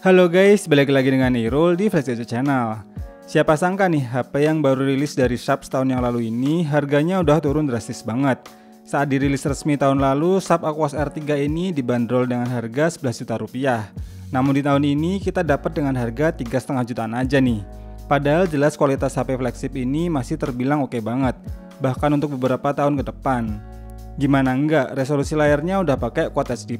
Halo guys, balik lagi dengan Irul di Flash Gadget Channel. Siapa sangka nih HP yang baru rilis dari Sharp setahun yang lalu ini harganya udah turun drastis banget. Saat dirilis resmi tahun lalu, Sharp Aquos R3 ini dibanderol dengan harga 11 juta rupiah. Namun di tahun ini kita dapat dengan harga 3,5 jutaan aja nih. Padahal jelas kualitas HP flagship ini masih terbilang oke banget, bahkan untuk beberapa tahun ke depan. Gimana enggak, resolusi layarnya udah pakai Quad HD+,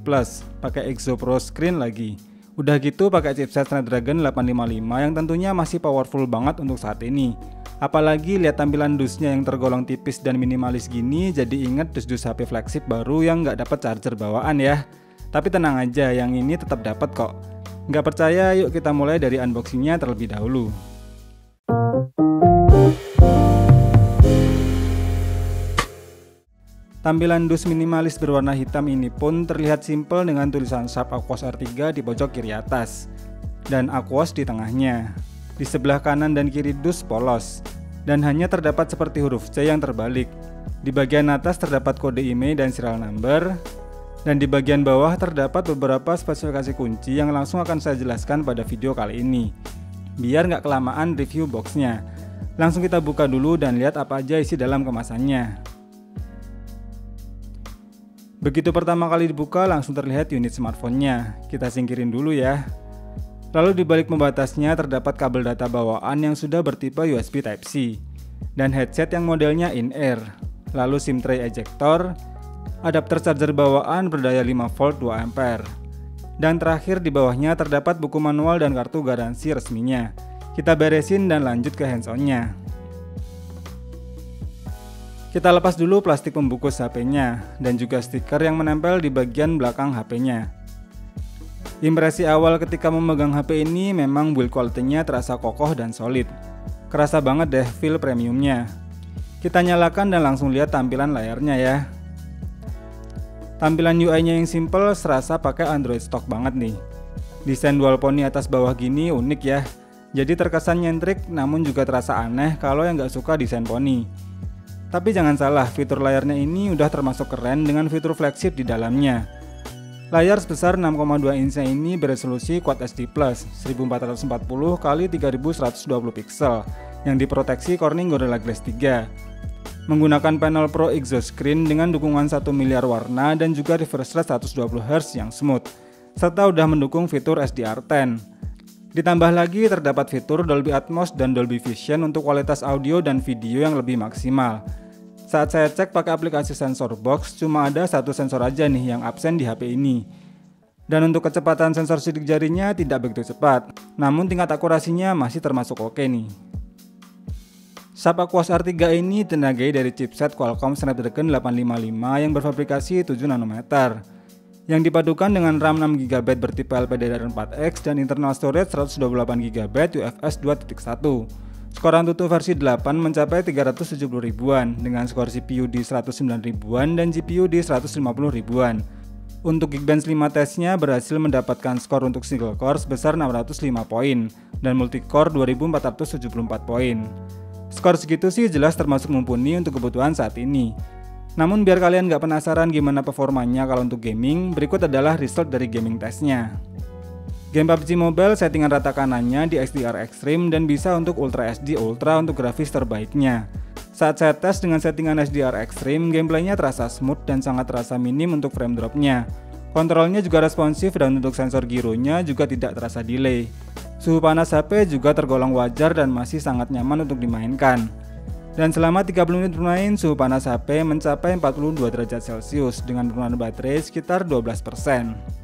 pakai Exopro screen lagi. Udah gitu pakai chipset Snapdragon 855 yang tentunya masih powerful banget untuk saat ini. Apalagi lihat tampilan dusnya yang tergolong tipis dan minimalis gini, jadi inget dus-dus HP flagship baru yang nggak dapat charger bawaan ya. Tapi tenang aja, yang ini tetap dapat kok. Nggak percaya, yuk kita mulai dari unboxingnya terlebih dahulu. Tampilan dus minimalis berwarna hitam ini pun terlihat simpel dengan tulisan Sharp Aquos R3 di pojok kiri atas dan Aquos di tengahnya. Di sebelah kanan dan kiri dus polos dan hanya terdapat seperti huruf C yang terbalik. Di bagian atas terdapat kode IMEI dan serial number, dan di bagian bawah terdapat beberapa spesifikasi kunci yang langsung akan saya jelaskan pada video kali ini. Biar nggak kelamaan review boxnya, langsung kita buka dulu dan lihat apa aja isi dalam kemasannya. Begitu pertama kali dibuka langsung terlihat unit smartphone-nya. Kita singkirin dulu ya. Lalu di balik pembatasnya terdapat kabel data bawaan yang sudah bertipe USB Type-C dan headset yang modelnya in-ear. Lalu SIM tray ejector, adapter charger bawaan berdaya 5V 2A. Dan terakhir di bawahnya terdapat buku manual dan kartu garansi resminya. Kita beresin dan lanjut ke hands-on-nya. Kita lepas dulu plastik pembungkus HP-nya dan juga stiker yang menempel di bagian belakang HP-nya. Impresi awal ketika memegang HP ini memang build quality-nya terasa kokoh dan solid. Kerasa banget deh feel premiumnya. Kita nyalakan dan langsung lihat tampilan layarnya ya. Tampilan UI-nya yang simple serasa pakai Android stock banget nih. Desain dual poni atas bawah gini unik ya. Jadi terkesan nyentrik namun juga terasa aneh kalau yang gak suka desain poni. Tapi jangan salah, fitur layarnya ini udah termasuk keren dengan fitur flagship di dalamnya. Layar sebesar 6,2 inch ini beresolusi Quad HD+, 1440 x 3120 pixel yang diproteksi Corning Gorilla Glass 3. Menggunakan panel Pro Exoscreen dengan dukungan 1 miliar warna dan juga refresh rate 120Hz yang smooth, serta udah mendukung fitur SDR10. Ditambah lagi terdapat fitur Dolby Atmos dan Dolby Vision untuk kualitas audio dan video yang lebih maksimal. Saat saya cek pakai aplikasi sensor box, cuma ada satu sensor aja nih yang absen di HP ini. Dan untuk kecepatan sensor sidik jarinya tidak begitu cepat, namun tingkat akurasinya masih termasuk oke nih. Sharp Aquos R3 ini ditenagai dari chipset Qualcomm Snapdragon 855 yang berfabrikasi 7 nanometer. Yang dipadukan dengan RAM 6GB bertipe LPDDR4X dan internal storage 128GB UFS 2.1. Skor AnTuTu versi 8 mencapai 370 ribuan dengan skor CPU di 109 ribuan dan GPU di 150 ribuan. Untuk Geekbench 5 tesnya berhasil mendapatkan skor untuk single core sebesar 605 poin dan multicore 2474 poin. Skor segitu sih jelas termasuk mumpuni untuk kebutuhan saat ini. Namun biar kalian gak penasaran gimana performanya kalau untuk gaming, berikut adalah result dari gaming testnya. Game PUBG Mobile settingan rata kanannya di XDR Extreme dan bisa untuk Ultra HD Ultra untuk grafis terbaiknya. Saat saya tes dengan settingan HDR Extreme, gameplaynya terasa smooth dan sangat terasa minim untuk frame dropnya. Kontrolnya juga responsif dan untuk sensor gironya juga tidak terasa delay. Suhu panas HP juga tergolong wajar dan masih sangat nyaman untuk dimainkan. Dan selama 30 menit bermain, suhu panas HP mencapai 42 derajat Celcius dengan penurunan baterai sekitar 12%.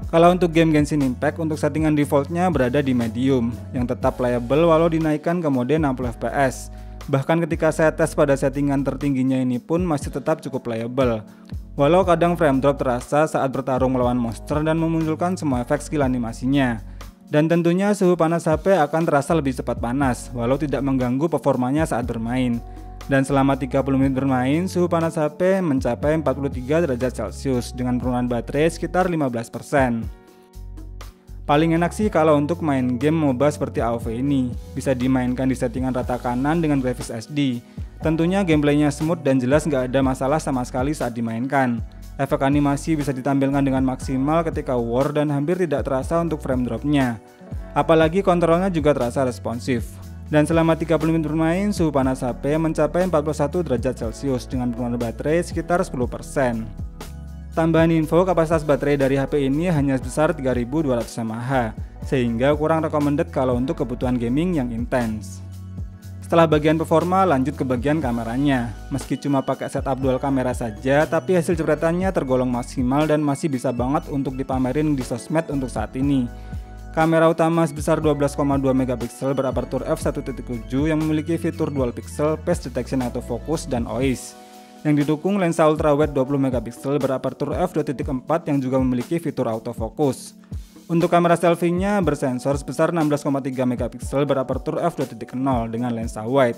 Kalau untuk game Genshin Impact, untuk settingan defaultnya berada di medium, yang tetap playable walau dinaikkan ke mode 60 fps. Bahkan ketika saya tes pada settingan tertingginya ini pun masih tetap cukup playable. Walau kadang frame drop terasa saat bertarung melawan monster dan memunculkan semua efek skill animasinya. Dan tentunya suhu panas HP akan terasa lebih cepat panas, walau tidak mengganggu performanya saat bermain. Dan selama 30 menit bermain, suhu panas HP mencapai 43 derajat Celcius dengan penurunan baterai sekitar 15%. Paling enak sih kalau untuk main game MOBA seperti AoV ini, bisa dimainkan di settingan rata kanan dengan grafis SD. Tentunya gameplaynya smooth dan jelas nggak ada masalah sama sekali saat dimainkan. Efek animasi bisa ditampilkan dengan maksimal ketika war dan hampir tidak terasa untuk frame dropnya. Apalagi kontrolnya juga terasa responsif. Dan selama 30 menit bermain, suhu panas HP mencapai 41 derajat Celcius dengan pengeluaran baterai sekitar 10%. Tambahan info, kapasitas baterai dari HP ini hanya sebesar 3200 mAh, sehingga kurang recommended kalau untuk kebutuhan gaming yang intens. Setelah bagian performa, lanjut ke bagian kameranya. Meski cuma pakai setup dual kamera saja, tapi hasil jepretannya tergolong maksimal dan masih bisa banget untuk dipamerin di sosmed untuk saat ini. Kamera utama sebesar 12,2 megapiksel berapertur f1.7 yang memiliki fitur dual pixel, face detection autofocus, dan OIS. Yang didukung lensa ultrawide 20 megapiksel berapertur f2.4 yang juga memiliki fitur autofocus. Untuk kamera selfie-nya bersensor sebesar 16,3 megapiksel berapertur f2.0 dengan lensa wide.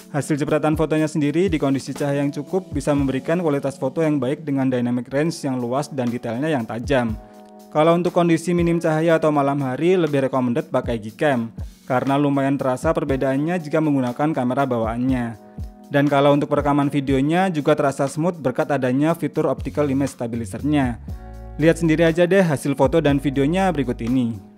Hasil jepretan fotonya sendiri di kondisi cahaya yang cukup bisa memberikan kualitas foto yang baik dengan dynamic range yang luas dan detailnya yang tajam. Kalau untuk kondisi minim cahaya atau malam hari lebih recommended pakai Gcam karena lumayan terasa perbedaannya jika menggunakan kamera bawaannya. Dan kalau untuk perekaman videonya juga terasa smooth berkat adanya fitur optical image stabilizer-nya. Lihat sendiri aja deh hasil foto dan videonya berikut ini.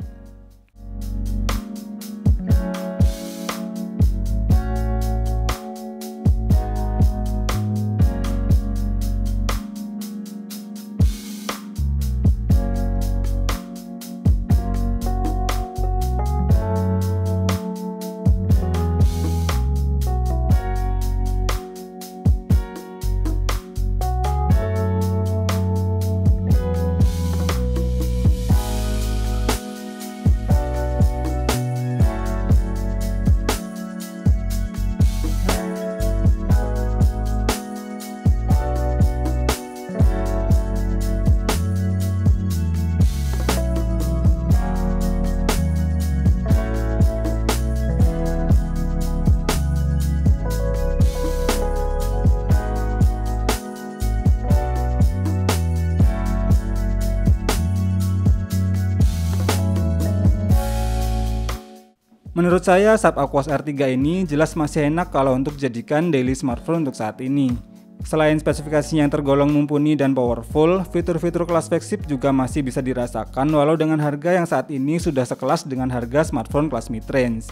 Menurut saya, Sharp Aquos R3 ini jelas masih enak kalau untuk dijadikan daily smartphone untuk saat ini. Selain spesifikasinya yang tergolong mumpuni dan powerful, fitur-fitur kelas flagship juga masih bisa dirasakan walau dengan harga yang saat ini sudah sekelas dengan harga smartphone kelas mid-range.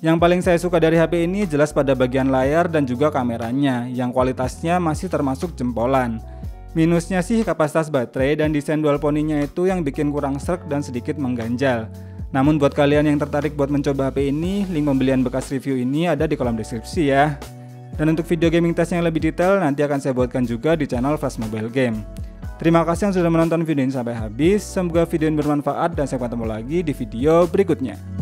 Yang paling saya suka dari HP ini jelas pada bagian layar dan juga kameranya, yang kualitasnya masih termasuk jempolan. Minusnya sih kapasitas baterai dan desain dual poninya itu yang bikin kurang sreg dan sedikit mengganjal. Namun buat kalian yang tertarik buat mencoba HP ini, link pembelian bekas review ini ada di kolom deskripsi ya. Dan untuk video gaming test yang lebih detail nanti akan saya buatkan juga di channel Flash Mobile Game. Terima kasih yang sudah menonton video ini sampai habis, semoga video ini bermanfaat dan sampai ketemu lagi di video berikutnya.